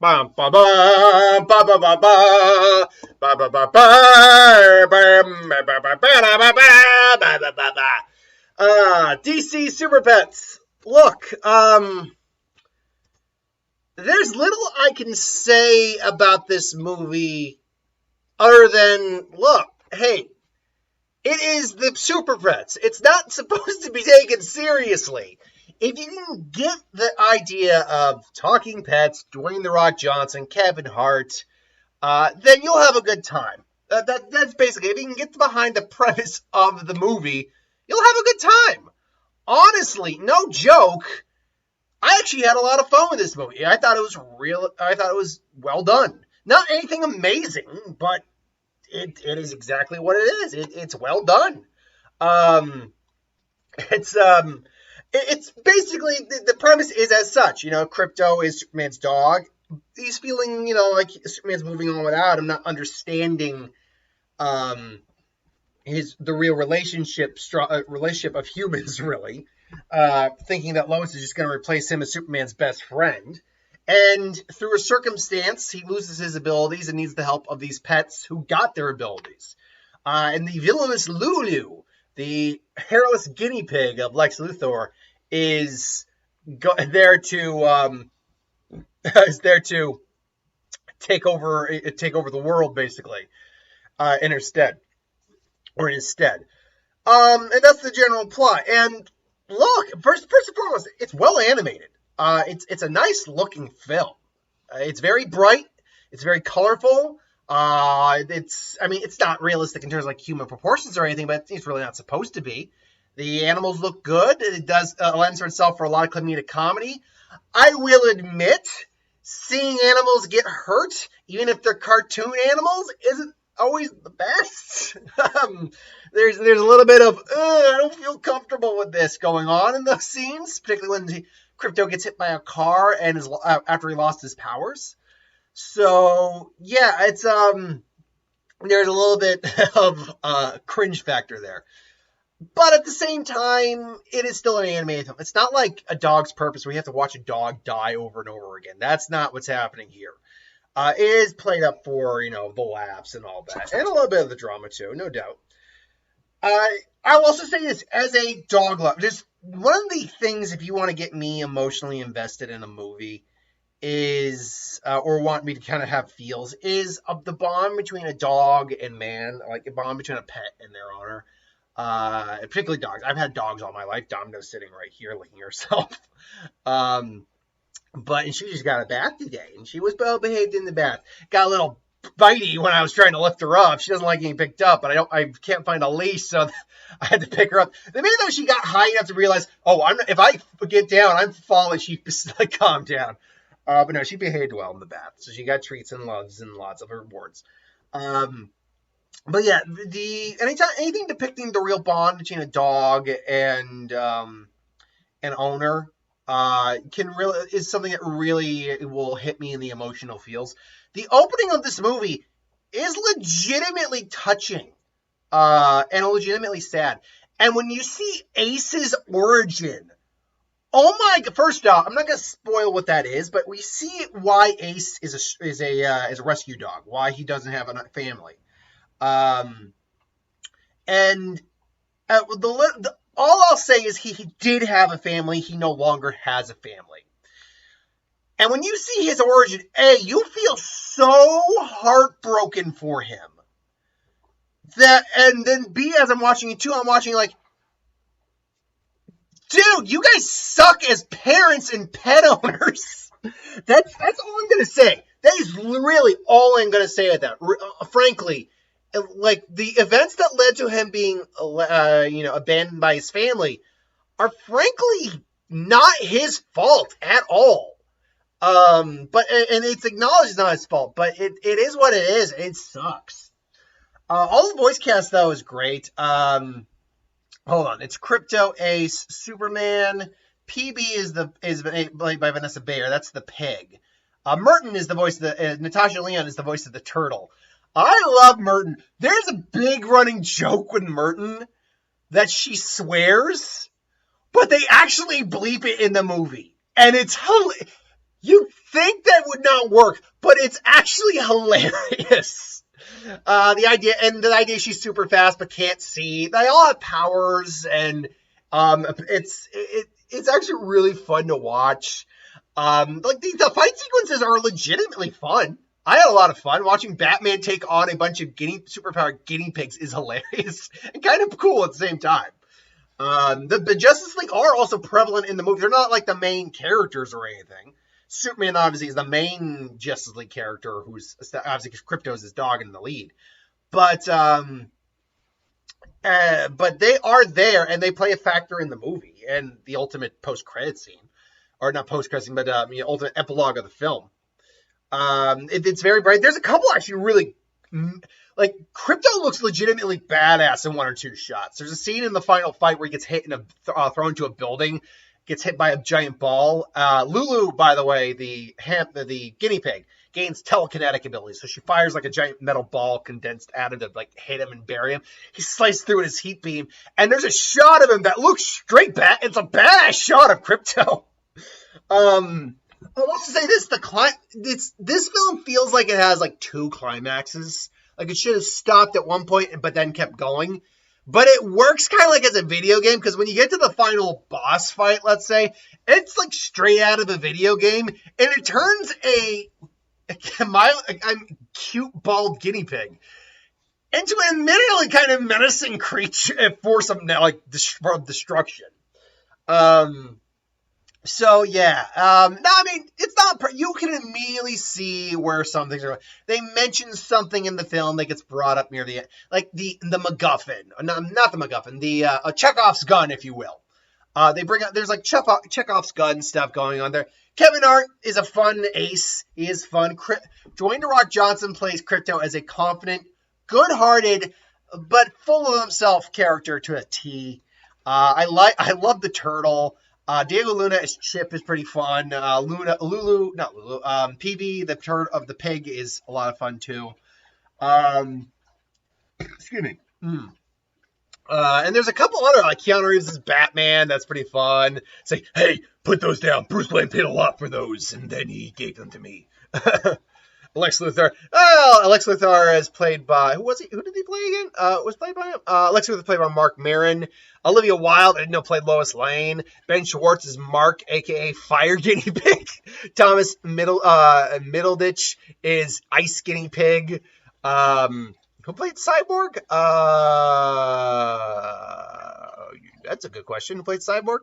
Ba ba ba ba ba ba ba ba ba ba ba DC Super Pets. Look, there's little I can say about this movie other than, look, hey, it is the Super Pets. It's not supposed to be taken seriously. If you can get the idea of talking pets, Dwayne "The Rock" Johnson, Kevin Hart, then you'll have a good time. That's basically, if you can get behind the premise of the movie, you'll have a good time. Honestly, no joke, I actually had a lot of fun with this movie. I thought it was well done. Not anything amazing, but it is exactly what it is. It's well done. It's basically, the premise is as such. Crypto is Superman's dog. He's feeling, like Superman's moving on without him, not understanding the real relationship of humans, really. Thinking that Lois is just going to replace him as Superman's best friend. And through a circumstance, he loses his abilities and needs the help of these pets who got their abilities. And the villainous Lulu, the hairless guinea pig of Lex Luthor, is there to take over the world, basically, in his stead. And that's the general plot. And look, first and foremost, it's well animated. It's a nice looking film. It's very bright. It's very colorful. It's not realistic in terms of like human proportions or anything, but it's really not supposed to be. The animals look good. It does lends itself for a lot of comedic comedy. I will admit, seeing animals get hurt, even if they're cartoon animals, isn't always the best. There's a little bit of, I don't feel comfortable with this going on in those scenes, particularly when Crypto gets hit by a car and is after he lost his powers. So yeah, it's there's a little bit of cringe factor there. But at the same time, it is still an animated film. It's not like A Dog's Purpose where you have to watch a dog die over and over again. That's not what's happening here. It is played up for, the laughs and all that. And a little bit of the drama too, no doubt. I will also say this, as a dog lover, just one of the things, if you want to get me emotionally invested in a movie, is, or want me to kind of have feels, is of the bond between a dog and man, like a bond between a pet and their owner. Particularly dogs. I've had dogs all my life. Domino's sitting right here licking herself. But she just got a bath today, and she was well behaved in the bath. Got a little bitey when I was trying to lift her up. She doesn't like getting picked up, but I can't find a leash, so I had to pick her up. Maybe though she got high enough to realize, if I get down, I'm falling. She like calmed down. But no, she behaved well in the bath, so she got treats and loves and lots of rewards. But yeah, anything depicting the real bond between a dog and an owner is something that really will hit me in the emotional feels. The opening of this movie is legitimately touching and legitimately sad. And when you see Ace's origin, first off, I'm not going to spoil what that is, but we see why Ace is a rescue dog, why he doesn't have a family. All I'll say is he did have a family. He no longer has a family. And when you see his origin, you feel so heartbroken for him. And then B, as I'm watching it too, I'm watching like, dude, you guys suck as parents and pet owners. That's all I'm going to say. That is really all I'm going to say at that. Frankly, like the events that led to him being, abandoned by his family are frankly not his fault at all. And it's acknowledged it's not his fault, but it is what it is. It sucks. All the voice cast though is great. Hold on, it's Crypto, Ace, Superman. PB is played by Vanessa Bayer. That's the pig. Merton is the voice of the Natasha Lyonne is the voice of the turtle. I love Merton. There's a big running joke with Merton that she swears, but they actually bleep it in the movie. And it's hilarious. You think that would not work, but it's actually hilarious. The idea she's super fast but can't see. They all have powers, and it's actually really fun to watch. Like the fight sequences are legitimately fun. I had a lot of fun watching Batman take on a bunch of superpowered guinea pigs. Is hilarious and kind of cool at the same time. The Justice League are also prevalent in the movie. They're not like the main characters or anything. Superman obviously is the main Justice League character, who's obviously because Krypto's his dog in the lead. But they are there and they play a factor in the movie and the ultimate post-credit scene, or not post-credit scene, but ultimate epilogue of the film. It's very bright. There's a couple actually really, like, Krypto looks legitimately badass in one or two shots. There's a scene in the final fight where he gets hit and thrown into a building, gets hit by a giant ball. Lulu, by the way, the guinea pig, gains telekinetic abilities. So she fires like a giant metal ball condensed at him to like hit him and bury him. He sliced through with his heat beam, and there's a shot of him that looks straight back. It's a badass shot of Krypto. I want to say this: this film feels like it has like two climaxes. Like it should have stopped at one point, but then kept going. But it works kind of like as a video game, because when you get to the final boss fight, let's say, it's like straight out of a video game, and it turns a cute bald guinea pig into an admittedly kind of menacing creature, force of like destruction. So yeah, no, I mean, it's not, you can immediately see where some things are. They mention something in the film that gets brought up near the end, like the MacGuffin, not the MacGuffin, the Chekhov's gun, if you will. They bring up, there's like Chekhov's gun stuff going on there. Kevin Hart is a fun ace. He is fun. Dwayne The Rock Johnson plays Krypto as a confident, good-hearted, but full of himself character to a T. I love the turtle. Diego Luna as Chip is pretty fun. PB, the turd of the pig, is a lot of fun too. Excuse me. And there's a couple other, like Keanu Reeves as Batman, that's pretty fun. Say, hey, put those down. Bruce Wayne paid a lot for those, and then he gave them to me. Lex Luthor. Oh, Lex Luthor is played by, who did he play again? Was played by him? Lex Luthor played by Mark Maron. Olivia Wilde, I didn't know, played Lois Lane. Ben Schwartz is Mark, aka Fire Guinea Pig. Thomas Middleditch is Ice Guinea Pig. Who played Cyborg? That's a good question. Who played Cyborg?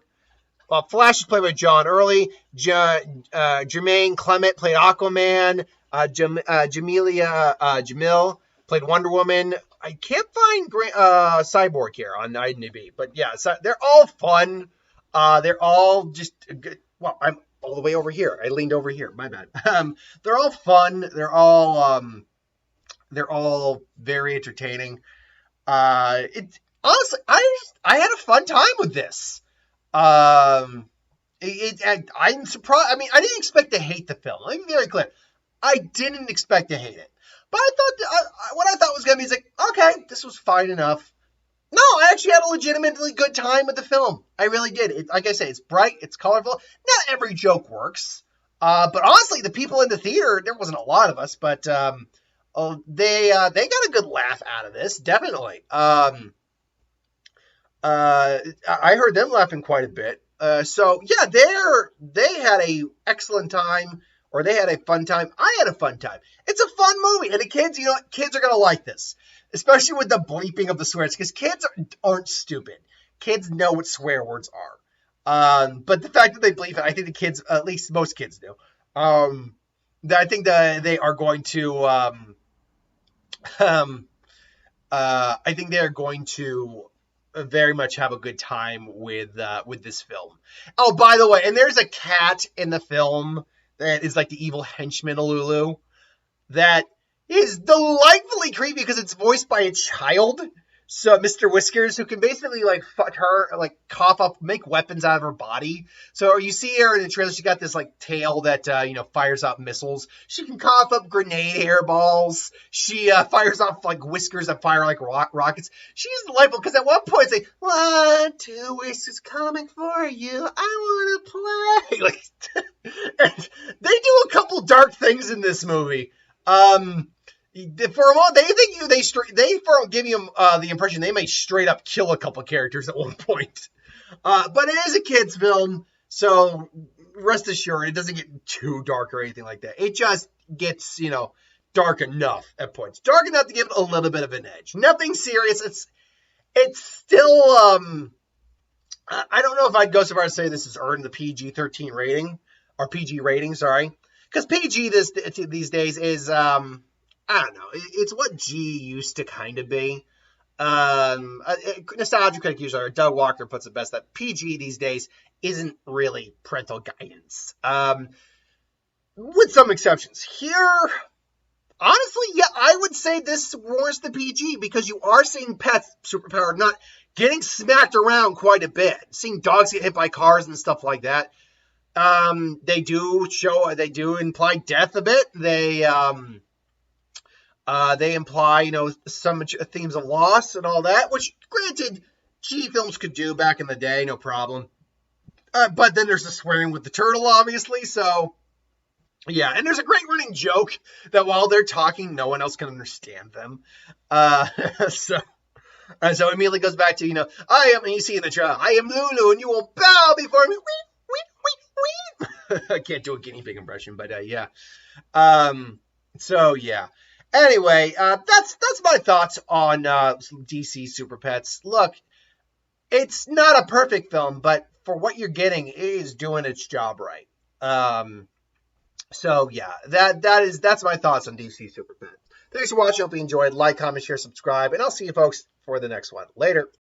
Well, Flash is played by John Early. Jermaine Clement played Aquaman. Jamil played Wonder Woman. I can't find Cyborg here on IMDb, but yeah, so they're all fun. They're all just good. Well, I'm all the way over here. I leaned over here. My bad. They're all fun. They're all very entertaining. Honestly, I had a fun time with this. I'm surprised. I mean, I didn't expect to hate the film. Let me be very clear. I didn't expect to hate it. But I thought, what I thought was going to be is like, okay, this was fine enough. No, I actually had a legitimately good time with the film. I really did. Like I say, it's bright, it's colorful. Not every joke works. But honestly, the people in the theater, there wasn't a lot of us, but they got a good laugh out of this, definitely. I heard them laughing quite a bit. So yeah, they had a excellent time, or they had a fun time. I had a fun time. It's a fun movie, and the kids, kids are gonna like this, especially with the bleeping of the swears, because kids aren't stupid. Kids know what swear words are. But the fact that they bleep it, I think the kids, at least most kids do. I think that they are going to. I think they are going to very much have a good time with this film. Oh, by the way, and there's a cat in the film that is like the evil henchman of Lulu that is delightfully creepy because it's voiced by a child. So Mr. Whiskers, who can basically like fuck her, like cough up, make weapons out of her body. So you see her in the trailer, she got this like tail that fires out missiles. She can cough up grenade hairballs. She fires off like whiskers that fire like rockets. She's delightful because at one point it's like 1, 2 whiskers coming for you. I want to play. Like, and they do a couple dark things in this movie. For a moment, they give you the impression they may straight up kill a couple characters at one point. But it is a kids' film, so rest assured, it doesn't get too dark or anything like that. It just gets, dark enough at points, dark enough to give it a little bit of an edge. Nothing serious. It's still I don't know if I'd go so far as to say this has earned the PG-13 rating or PG rating, sorry, because PG these days is I don't know. It's what G used to kind of be. Nostalgia critic user Doug Walker puts it best that PG these days isn't really parental guidance. With some exceptions. Here, honestly, yeah, I would say this warrants the PG because you are seeing pets superpowered, not getting smacked around quite a bit. Seeing dogs get hit by cars and stuff like that. They do imply death a bit. They imply, some themes of loss and all that, which, granted, G films could do back in the day, no problem. But then there's the swearing with the turtle, obviously, so, yeah. And there's a great running joke that while they're talking, no one else can understand them. So it immediately goes back to, you see in the trailer, I am Lulu, and you will bow before me. I can't do a guinea pig impression, but, yeah. So, yeah. Anyway, that's my thoughts on DC Super Pets. Look, it's not a perfect film, but for what you're getting, it is doing its job right. So yeah, that's my thoughts on DC Super Pets. Thanks for watching. Hope you enjoyed. Like, comment, share, subscribe, and I'll see you folks for the next one. Later.